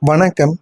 வணக்கம்.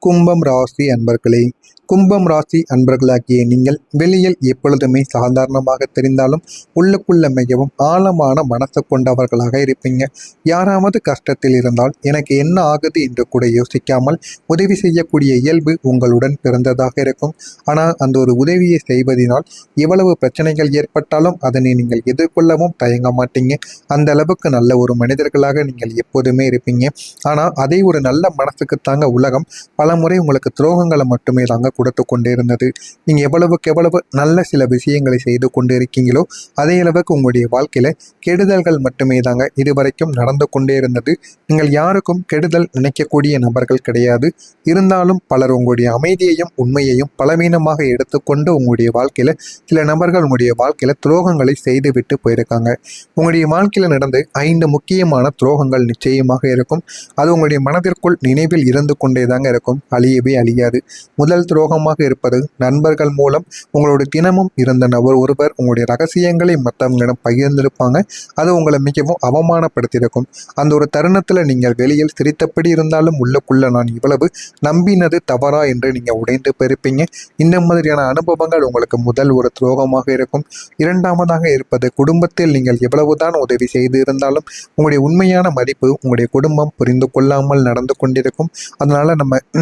கும்பம் ராசி அன்பர்களே, கும்பம் ராசி அன்பர்களாகிய நீங்கள் வெளியில் எப்பொழுதுமே சாதாரணமாக தெரிந்தாலும் உள்ளுக்குள்ள மிகவும் ஆழமான மனசை கொண்டவர்களாக இருப்பீங்க. யாராவது கஷ்டத்தில் இருந்தால் எனக்கு என்ன ஆகுது என்று கூட யோசிக்காமல் உதவி செய்யக்கூடிய இயல்பு உங்களுடன் பிறந்ததாக இருக்கும். ஆனால் அந்த ஒரு உதவியை செய்வதனால் எவ்வளவு பிரச்சனைகள் ஏற்பட்டாலும் அதனை நீங்கள் எதிர்கொள்ளவும் தயங்க மாட்டீங்க. அந்த அளவுக்கு நல்ல ஒரு மனிதர்களாக நீங்கள் எப்போதுமே இருப்பீங்க. ஆனால் அதை ஒரு நல்ல மனசுக்கு தாங்க உலகம் பலமுறை உங்களுக்கு துரோகங்களை மட்டுமே தாங்க கொடுத்து கொண்டே இருந்தது. நீங்கள் எவ்வளவுக்கு எவ்வளவு நல்ல சில விஷயங்களை செய்து கொண்டு இருக்கீங்களோ அதே அளவுக்கு உங்களுடைய வாழ்க்கையில் கெடுதல்கள் மட்டுமே தாங்க இதுவரைக்கும் நடந்து கொண்டே இருந்தது. நீங்கள் யாருக்கும் கெடுதல் நினைக்கக்கூடிய நபர்கள் கிடையாது. இருந்தாலும் பலர் உங்களுடைய அமைதியையும் உண்மையையும் பலவீனமாக எடுத்துக்கொண்டு உங்களுடைய வாழ்க்கையில் சில நபர்கள் உங்களுடைய வாழ்க்கையில் துரோகங்களை செய்துவிட்டு போயிருக்காங்க. உங்களுடைய வாழ்க்கையில் நடந்து 5 முக்கியமான துரோகங்கள் நிச்சயமாக இருக்கும். அது உங்களுடைய மனதிற்குள் நினைவில் இருந்து கொண்டே தாங்க இருக்கும், அழியவே அழியாது. முதல் துரோகமாக இருப்பது நண்பர்கள் மூலம் உங்களுடைய தினமும் இருந்த நபர் ஒருவர் உங்களுடைய ரகசியங்களை மற்றவங்களிடம் பகிர்ந்திருப்பாங்க. அது உங்களை மிகவும் அவமானப்படுத்தியிருக்கும். அந்த ஒரு தருணத்தில் நீங்கள் வெளியில் சிரித்தபடி இருந்தாலும் உள்ளுக்குள்ள நான் இவ்வளவு நம்பினது தவறா என்று நீங்கள் உடைந்து பெருப்பீங்க. இந்த மாதிரியான அனுபவங்கள் உங்களுக்கு முதல் ஒரு துரோகமாக இருக்கும். இரண்டாவதாக இருப்பது குடும்பத்தில் நீங்கள் எவ்வளவுதான் உதவி செய்து இருந்தாலும் உங்களுடைய உண்மையான மதிப்பு உங்களுடைய குடும்பம் புரிந்து கொள்ளாமல் நடந்து கொண்டிருக்கும். அதனால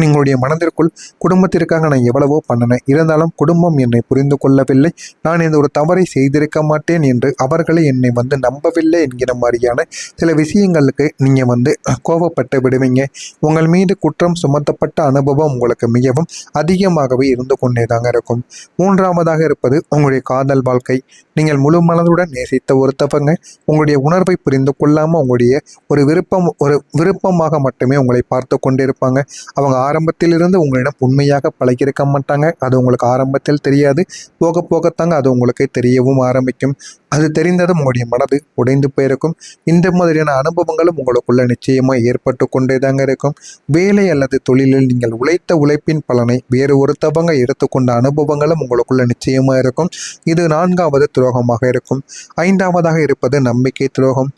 நீங்களுடைய மனதிற்குள் குடும்பத்திற்காக நான் எவ்வளவோ பண்ணினேன், இருந்தாலும் குடும்பம் என்னை புரிந்து கொள்ளவில்லை, நான் இந்த ஒரு தவறை செய்திருக்க மாட்டேன் என்று அவர்களை என்னை நம்பவில்லை என்கிற மாதிரியான சில விஷயங்களுக்கு நீங்கள் கோபப்பட்டு விடுவீங்க. உங்கள் மீது குற்றம் சுமத்தப்பட்ட அனுபவம் உங்களுக்கு மிகவும் அதிகமாகவே இருந்து கொண்டே தாங்க இருக்கும். மூன்றாவதாக இருப்பது உங்களுடைய காதல் வாழ்க்கை. நீங்கள் முழு மனதுடன் நேசித்த ஒருத்தவங்க உங்களுடைய உணர்வை புரிந்து கொள்ளாமல் உங்களுடைய ஒரு விருப்பமாக மட்டுமே உங்களை பார்த்து கொண்டிருப்பாங்க. அவங்க ஆரம்பத்திலிருந்து உங்களிடம் உண்மையாக பழகியிருக்க மாட்டாங்க. அது உங்களுக்கு ஆரம்பத்தில் தெரியாது, போக போகத்தாங்க அது உங்களுக்கு தெரியவும் ஆரம்பிக்கும். அது தெரிந்ததும் உங்களுடைய மனது உடைந்து போயிருக்கும். இந்த மாதிரியான அனுபவங்களும் உங்களுக்குள்ள நிச்சயமாக ஏற்பட்டு கொண்டே தாங்க இருக்கும். வேலை அல்லது தொழிலில் நீங்கள் உழைத்த உழைப்பின் பலனை வேறு ஒருத்தவங்க எடுத்துக்கொண்ட அனுபவங்களும் உங்களுக்குள்ள நிச்சயமாக இருக்கும். இது 4வது துரோகமாக இருக்கும். 5வதாக இருப்பது நம்பிக்கை துரோகம்.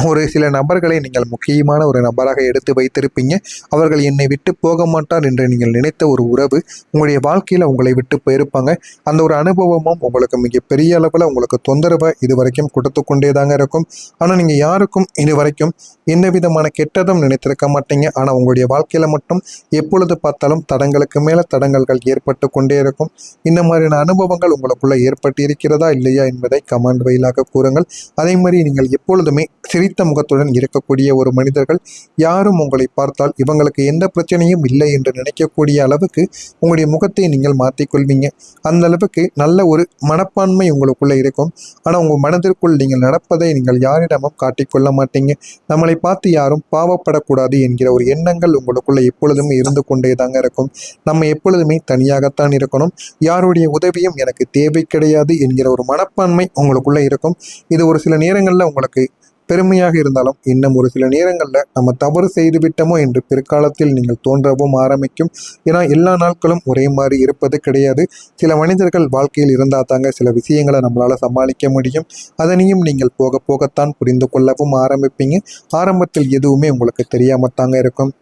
ஒரு சில நபர்களை நீங்கள் முக்கியமான ஒரு நபராக எடுத்து வைத்திருப்பீங்க. அவர்கள் என்னை விட்டு போக மாட்டார் என்று நீங்கள் நினைத்த ஒரு உறவு உங்களுடைய வாழ்க்கையில் உங்களை விட்டு போயிருப்பாங்க. அந்த ஒரு அனுபவமும் உங்களுக்கு மிகப்பெரிய அளவில் உங்களுக்கு தொந்தரவை இதுவரைக்கும் கொடுத்து கொண்டே தாங்க இருக்கும். ஆனால் நீங்கள் யாருக்கும் இதுவரைக்கும் எந்த விதமான கெட்டதும் நினைத்திருக்க மாட்டீங்க. ஆனால் உங்களுடைய வாழ்க்கையில் மட்டும் எப்பொழுது பார்த்தாலும் தடங்களுக்கு மேலே தடங்கல்கள் ஏற்பட்டு கொண்டே இருக்கும். இந்த மாதிரியான அனுபவங்கள் உங்களுக்குள்ள ஏற்பட்டு இருக்கிறதா இல்லையா என்பதை கமெண்ட் வாயிலாக கூறுங்கள். அதே மாதிரி நீங்கள் எப்பொழுதுமே சிரித்த முகத்துடன் இருக்கக்கூடிய ஒரு மனிதர்கள். யாரும் உங்களை பார்த்தால் இவங்களுக்கு எந்த பிரச்சனையும் இல்லை என்று நினைக்கக்கூடிய அளவுக்கு உங்களுடைய முகத்தை நீங்கள் மாற்றிக்கொள்வீங்க. அந்த அளவுக்கு நல்ல ஒரு மனப்பான்மை உங்களுக்குள்ள இருக்கும். ஆனால் உங்கள் மனதிற்குள் நீங்கள் நடப்பதை நீங்கள் யாரிடமும் காட்டிக்கொள்ள மாட்டீங்க. நம்மளை பார்த்து யாரும் பாவப்படக்கூடாது என்கிற ஒரு எண்ணங்கள் உங்களுக்குள்ள எப்பொழுதுமே இருந்து கொண்டே தாங்க இருக்கும். நம்ம எப்பொழுதுமே தனியாகத்தான் இருக்கணும், யாருடைய உதவியும் எனக்கு தேவை கிடையாது என்கிற ஒரு மனப்பான்மை உங்களுக்குள்ள இருக்கும். இது ஒரு சில நேரங்களில் உங்களுக்கு பெருமையாக இருந்தாலும் இன்னும் ஒரு சில நேரங்களில் நம்ம தவறு செய்து விட்டோமோ என்று பிற்காலத்தில் நீங்கள் தோன்றவும் ஆரம்பிக்கும். ஏன்னா எல்லா நாட்களும் ஒரே மாதிரி இருப்பது கிடையாது. சில மனிதர்கள் வாழ்க்கையில் இருந்தால் தாங்க சில விஷயங்களை நம்மளால் சமாளிக்க முடியும். அதனையும் நீங்கள் போக போகத்தான் புரிந்து கொள்ளவும் ஆரம்பிப்பீங்க. ஆரம்பத்தில் எதுவுமே உங்களுக்கு தெரியாமல் தாங்க இருக்கும்.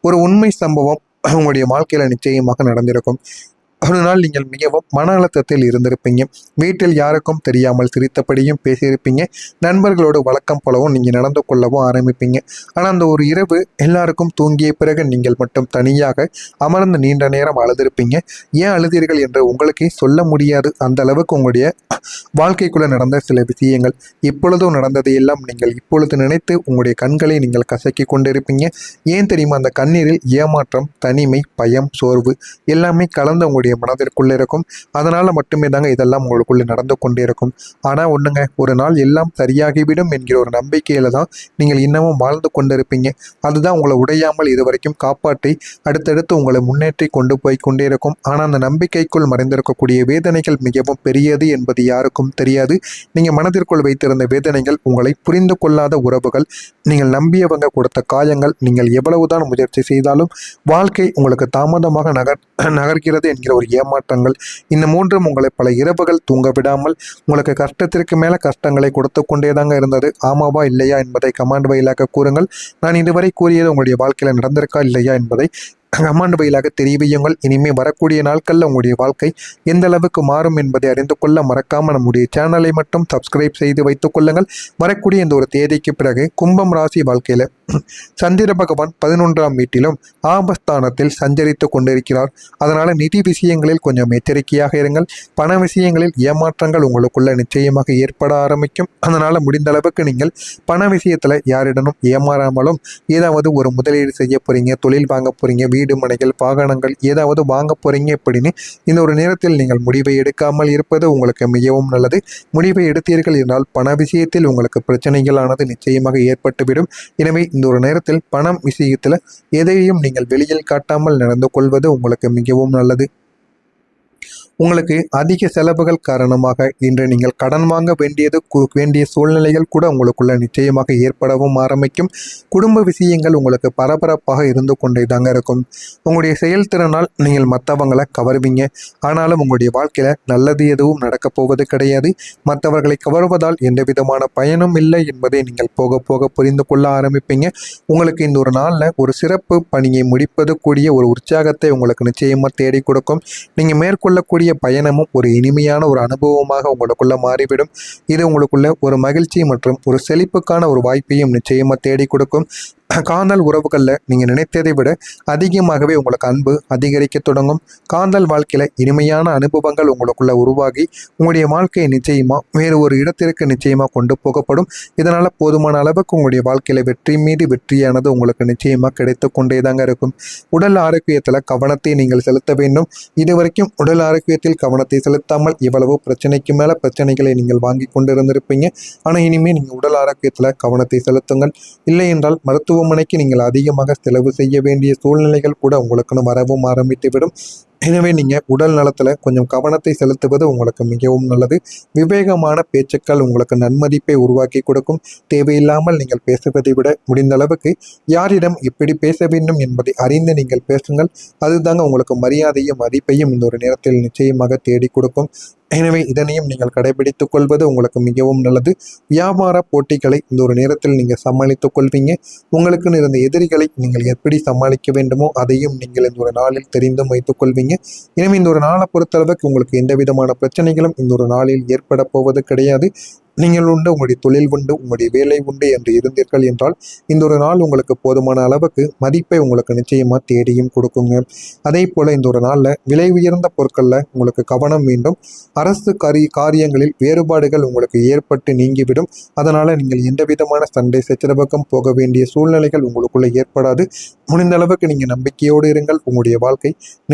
ஒரு உண்மை சம்பவம் உங்களுடைய வாழ்க்கையில் நிச்சயமாக நடந்திருக்கும். ஒரு நாள் நீங்கள் மிகவும் மன அழுத்தத்தில் இருந்திருப்பீங்க. வீட்டில் யாருக்கும் தெரியாமல் சிரித்தபடியும் பேசியிருப்பீங்க. நண்பர்களோடு வழக்கம் போலவும் நீங்கள் நடந்து கொள்ளவும் ஆரம்பிப்பீங்க. ஆனால் அந்த ஒரு இரவு எல்லாருக்கும் தூங்கிய பிறகு நீங்கள் மட்டும் தனியாக அமர்ந்து நீண்ட நேரம் அழுதிருப்பீங்க. ஏன் அழுதீர்கள் என்று உங்களுக்கே சொல்ல முடியாது. அந்த அளவுக்கு உங்களுடைய வாழ்க்கைக்குள்ளே நடந்த சில விஷயங்கள் இப்பொழுதும் நடந்தது எல்லாம் நீங்கள் இப்பொழுது நினைத்து உங்களுடைய கண்களை நீங்கள் கசக்கி கொண்டிருப்பீங்க. ஏன் தெரியுமா? அந்த கண்ணீரில் ஏமாற்றம், தனிமை, பயம், சோர்வு எல்லாமே கலந்து உங்களுடைய மனதிற்குள்ளே இருக்கும். அதனால மட்டுமே தாங்க இதெல்லாம் உங்களுக்குள்ள நடந்து கொண்டே இருக்கும். ஆனால் ஒண்ணுங்க, ஒரு நாள் எல்லாம் சரியாகிவிடும் என்கிற ஒரு நம்பிக்கையில தான் நீங்கள் இன்னமும் வாழ்ந்து கொண்டிருப்பீங்க. அதுதான் உங்களை உடையாமல் இதுவரைக்கும் காப்பாற்றி அடுத்தடுத்து உங்களை முன்னேற்றி கொண்டு போய் கொண்டே இருக்கும். ஆனால் அந்த நம்பிக்கைக்குள் மறைந்திருக்கக்கூடிய வேதனைகள் மிகவும் பெரியது என்பது யாருக்கும் தெரியாது. நீங்கள் மனதிற்குள் வைத்திருந்த வேதனைகள், உங்களை புரிந்து கொள்ளாத உறவுகள், நீங்கள் நம்பியவங்க கொடுத்த காயங்கள், நீங்கள் எவ்வளவுதான் முயற்சி செய்தாலும் வாழ்க்கை உங்களுக்கு தாமதமாக நகர்கிறது என்கிற ஒரு ஒரு ஏமாற்றங்கள், இந்த மூன்றும் உங்களை பல இரவுகள் தூங்க விடாமல் உங்களுக்கு கஷ்டத்திற்கு மேல கஷ்டங்களை கொடுத்து கொண்டேதாங்க இருந்தது. ஆமாவா இல்லையா என்பதை கமெண்ட் வாயிலாக கூறுங்கள். நான் இதுவரை கூறியது உங்களுடைய வாழ்க்கையில நடந்திருக்கா இல்லையா என்பதை கமெண்ட் வாயிலாக தெரிவியுங்கள். இனிமே வரக்கூடிய நாட்களில் உங்களுடைய வாழ்க்கை எந்த அளவுக்கு மாறும் என்பதை அறிந்து கொள்ள மறக்காம நம்முடைய சேனலை மட்டும் சப்ஸ்கிரைப் செய்து வைத்துக் கொள்ளுங்கள். வரக்கூடிய இந்த ஒரு தேதிக்கு பிறகு கும்பம் ராசி வாழ்க்கையில சந்திர பகவான் 11ஆம் வீட்டிலும் ஆபஸ்தானத்தில் சஞ்சரித்து கொண்டிருக்கிறார். அதனால நிதி விஷயங்களில் கொஞ்சம் எச்சரிக்கையாக இருங்கள். பண விஷயங்களில் ஏமாற்றங்கள் உங்களுக்குள்ள நிச்சயமாக ஏற்பட ஆரம்பிக்கும். அதனால முடிந்த அளவுக்கு நீங்கள் பண விஷயத்துல யாரிடனும் ஏமாறாமலும், ஏதாவது ஒரு முதலீடு செய்ய போறீங்க, தொழில் வாங்க போறீங்க, வீடு மனைகள் வாகனங்கள் ஏதாவது வாங்க போறீங்க அப்படின்னு இந்த ஒரு நேரத்தில் நீங்கள் முடிவை எடுக்காமல் இருப்பது உங்களுக்கு மிகவும் நல்லது. முடிவை எடுத்தீர்கள் என்றால் பண விஷயத்தில் உங்களுக்கு பிரச்சனைகளானது நிச்சயமாக ஏற்பட்டுவிடும். எனவே இந்த ஒரு நேரத்தில் பணம் விஷயத்தில் எதையும் நீங்கள் வெளியில் காட்டாமல் நடந்து கொள்வது உங்களுக்கு மிகவும் நல்லது. உங்களுக்கு அதிக செலவுகள் காரணமாக இன்று நீங்கள் கடன் வாங்க வேண்டிய சூழ்நிலைகள் கூட உங்களுக்குள்ள நிச்சயமாக ஏற்படவும் ஆரம்பிக்கும். குடும்ப விஷயங்கள் உங்களுக்கு பரபரப்பாக இருந்து கொண்டே தாங்க இருக்கும். உங்களுடைய செயல்திறனால் நீங்கள் மற்றவங்களை கவர்வீங்க. ஆனாலும் உங்களுடைய வாழ்க்கையில நல்லது எதுவும் நடக்கப் போவது கிடையாது. மற்றவர்களை கவர்வதால் எந்த விதமான பயனும் இல்லை என்பதை நீங்கள் போக போக புரிந்து கொள்ள ஆரம்பிப்பீங்க. உங்களுக்கு இந்த ஒரு நாளில் ஒரு சிறப்பு பணியை முடிப்பது கூடிய ஒரு உற்சாகத்தை உங்களுக்கு நிச்சயமாக தேடி கொடுக்கும். நீங்கள் மேற்கொள்ளக்கூடிய பயணமும் ஒரு இனிமையான ஒரு அனுபவமாக உங்களுக்குள்ள மாறிவிடும். இது உங்களுக்குள்ள ஒரு மகிழ்ச்சி மற்றும் ஒரு செழிப்புக்கான ஒரு வாய்ப்பையும் நிச்சயமா தேடி கொடுக்கும். காதல் உறவுகளில் நீங்கள் நினைத்ததை விட அதிகமாகவே உங்களுக்கு அன்பு அதிகரிக்க தொடங்கும். காதல் வாழ்க்கையில் இனிமையான அனுபவங்கள் உங்களுக்குள்ள உருவாகி உங்களுடைய வாழ்க்கையை நிச்சயமாக வேறு ஒரு இடத்திற்கு நிச்சயமாக கொண்டு போகப்படும். இதனால் போதுமான அளவுக்கு உங்களுடைய வாழ்க்கையில் வெற்றி மீது வெற்றியானது உங்களுக்கு நிச்சயமாக கிடைத்து கொண்டே தாங்க இருக்கும். உடல் ஆரோக்கியத்தில் கவனத்தை நீங்கள் செலுத்த வேண்டும். இதுவரைக்கும் உடல் ஆரோக்கியத்தில் கவனத்தை செலுத்தாமல் இவ்வளவு பிரச்சனைக்கு மேலே பிரச்சனைகளை நீங்கள் வாங்கி கொண்டு இருந்திருப்பீங்க. ஆனால் இனிமேல் நீங்கள் உடல் ஆரோக்கியத்தில் கவனத்தை செலுத்துங்கள். இல்லை என்றால் மருத்துவமனைக்கு நீங்கள் அதிகமாக செலவு செய்ய வேண்டிய சூழ்நிலைகள் கூட உங்களுக்குன்னு வரவும் ஆரம்பித்துவிடும். எனவே நீங்கள் உடல் நலத்தில் கொஞ்சம் கவனத்தை செலுத்துவது உங்களுக்கு மிகவும் நல்லது. விவேகமான பேச்சுக்கள் உங்களுக்கு நன்மதிப்பை உருவாக்கி கொடுக்கும். தேவையில்லாமல் நீங்கள் பேசுவதை விட முடிந்த அளவுக்கு யாரிடம் எப்படி பேச வேண்டும் என்பதை அறிந்து நீங்கள் பேசுங்கள். அதுதாங்க உங்களுக்கு மரியாதையும் மதிப்பையும் இந்த ஒரு நேரத்தில் நிச்சயமாக தேடி கொடுக்கும். எனவே இதனையும் நீங்கள் கடைபிடித்துக் கொள்வது உங்களுக்கு மிகவும் நல்லது. வியாபார போட்டிகளை இந்த ஒரு நேரத்தில் நீங்கள் சமாளித்துக் கொள்வீங்க. உங்களுக்குன்னு இருந்த எதிரிகளை நீங்கள் எப்படி சமாளிக்க வேண்டுமோ அதையும் நீங்கள் இந்த ஒரு நாளில் தெரிந்தும் வைத்துக் கொள்வீங்க. எனவே இந்த ஒரு நாளை பொறுத்தளவுக்கு உங்களுக்கு எந்த விதமான பிரச்சனைகளும் இந்த ஒரு நாளில் ஏற்பட போவது கிடையாது. நீங்கள் உண்டு, உங்களுடைய தொழில் உண்டு, உங்களுடைய வேலை உண்டு என்று இருந்தீர்கள் என்றால் இந்த ஒரு நாள் உங்களுக்கு போதுமான அளவுக்கு மதிப்பை உங்களுக்கு நிச்சயமாக தேடியும் கொடுக்குங்க. அதே போல் இந்த ஒரு நாளில் விலை உயர்ந்த பொருட்களில் உங்களுக்கு கவனம் வேண்டும். அரசு காரியங்களில் வேறுபாடுகள் உங்களுக்கு ஏற்பட்டு நீங்கிவிடும். அதனால் நீங்கள் எந்த விதமான சண்டை சச்சரவுக்கும் போக வேண்டிய சூழ்நிலைகள் உங்களுக்குள்ளே ஏற்படாது. முடிந்த அளவுக்கு நீங்கள் நம்பிக்கையோடு இருங்கள். உங்களுடைய வாழ்க்கை